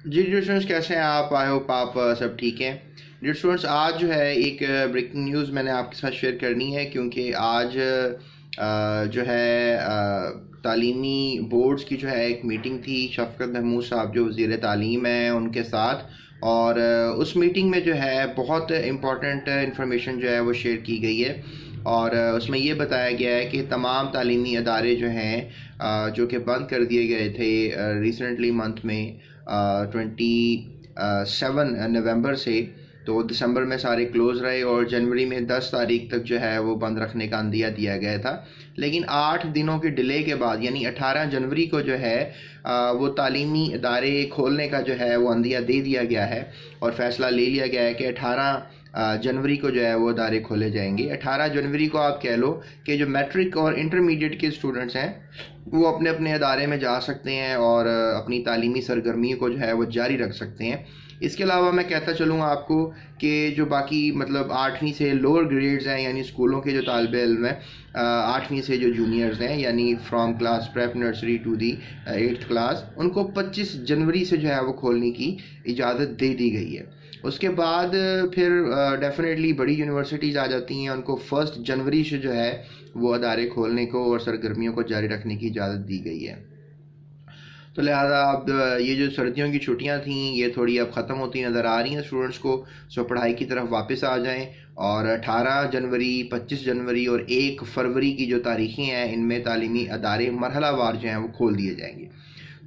جی dear students, کیسے ہیں آپ؟ آئی ہوپ آپ سب ٹھیک ہیں۔ ڈیئر اسٹوڈنٹس، آج جو ہے ایک بریکنگ نیوز میں نے آپ کے ساتھ شیئر کرنی ہے، کیونکہ آج جو ہے تعلیمی بورڈز کی جو ہے ایک میٹنگ تھی۔ شفقت محمود صاحب جو وزیر تعلیم ہیں ان کے ساتھ، اور اس میٹنگ میں جو ہے بہت امپورٹنٹ انفارمیشن جو ہے وہ شیئر کی گئی ہے، اور اس میں یہ بتایا گیا ہے کہ تمام تعلیمی ادارے جو ہیں جو کہ بند کر دیے گئے تھے ریسنٹلی منتھ میں 27 نومبر سے، تو دسمبر میں سارے کلوز رہے اور جنوری میں 10 تاریخ تک جو ہے وہ بند رکھنے کا عندیہ دیا گیا تھا۔ لیکن 8 دنوں کے ڈیلے کے بعد، یعنی 18 جنوری کو جو ہے وہ تعلیمی ادارے کھولنے کا جو ہے وہ عندیہ دے دیا گیا ہے، اور فیصلہ لے لیا گیا ہے کہ 18 جنوری کو جو ہے وہ ادارے کھولے جائیں گے۔ 18 جنوری کو آپ کہہ لو کہ جو میٹرک اور انٹرمیڈیٹ کے اسٹوڈنٹس ہیں وہ اپنے اپنے ادارے میں جا سکتے ہیں اور اپنی تعلیمی سرگرمیوں کو جو ہے وہ جاری رکھ سکتے ہیں۔ اس کے علاوہ میں کہتا چلوں آپ کو کہ جو باقی مطلب 8ویں سے لوور گریڈز ہیں، یعنی اسکولوں کے جو طالب علم ہیں 8ویں سے جو جونیئرز ہیں، یعنی from class prep nursery to the 8th class, ان کو 25 جنوری سے جو ہے وہ کھولنے کی اجازت دے دی گئی ہے۔ اس کے بعد پھر ڈیفینیٹلی بڑی یونیورسٹیز آ جاتی ہیں، ان کو 1 جنوری سے جو ہے وہ ادارے کھولنے کو اور سرگرمیوں کو جاری رکھنے کی اجازت دی گئی ہے۔ تو لہٰذا اب یہ جو سردیوں کی چھٹیاں تھیں یہ تھوڑی اب ختم ہوتی نظر آ رہی ہیں اسٹوڈنٹس کو، سو پڑھائی کی طرف واپس آ جائیں، اور 18 جنوری، 25 جنوری اور 1 فروری کی جو تاریخیں ہیں ان میں تعلیمی ادارے مرحلہ وار جو ہیں وہ کھول دیے جائیں گے۔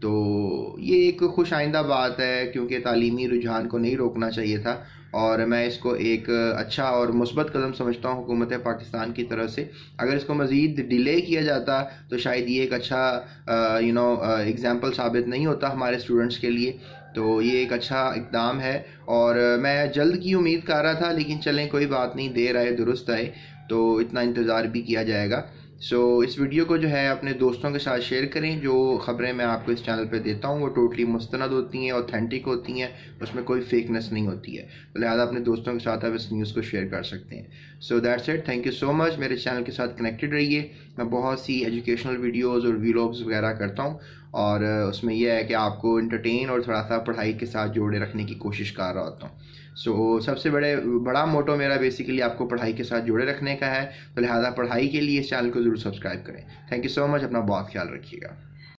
تو یہ ایک خوش آئندہ بات ہے، کیونکہ تعلیمی رجحان کو نہیں روکنا چاہیے تھا، اور میں اس کو ایک اچھا اور مثبت قدم سمجھتا ہوں حکومت پاکستان کی طرف سے۔ اگر اس کو مزید ڈیلے کیا جاتا تو شاید یہ ایک اچھا اگزامپل ثابت نہیں ہوتا ہمارے اسٹوڈنٹس کے لیے۔ تو یہ ایک اچھا اقدام ہے، اور میں جلد کی امید کر رہا تھا، لیکن چلیں کوئی بات نہیں، دیر آئے درست آئے، تو اتنا انتظار بھی کیا جائے گا۔ سو اس ویڈیو کو جو ہے اپنے دوستوں کے ساتھ شیئر کریں۔ جو خبریں میں آپ کو اس چینل پہ دیتا ہوں وہ ٹوٹلی مستند ہوتی ہیں، اوتھینٹک ہوتی ہیں، اس میں کوئی فیکنس نہیں ہوتی ہے، لہٰذا اپنے دوستوں کے ساتھ آپ اس نیوز کو شیئر کر سکتے ہیں۔ So that's it, thank you so much. میرے چینل کے ساتھ کنیکٹڈ رہیے، میں بہت سی ایجوکیشنل ویڈیوز اور ویلاگز وغیرہ کرتا ہوں، اور اس میں یہ ہے کہ آپ کو انٹرٹین اور تھوڑا سا پڑھائی کے ساتھ جوڑے رکھنے کی کوشش کر رہا ہوتا ہوں۔ سو سب سے بڑا موٹو میرا بیسیکلی آپ کو پڑھائی کے ساتھ جوڑے رکھنے کا ہے، تو لہٰذا پڑھائی کے لیے اس چینل کو ضرور سبسکرائب کریں۔ تھینک یو سو مچ، اپنا بہت خیال رکھیے گا۔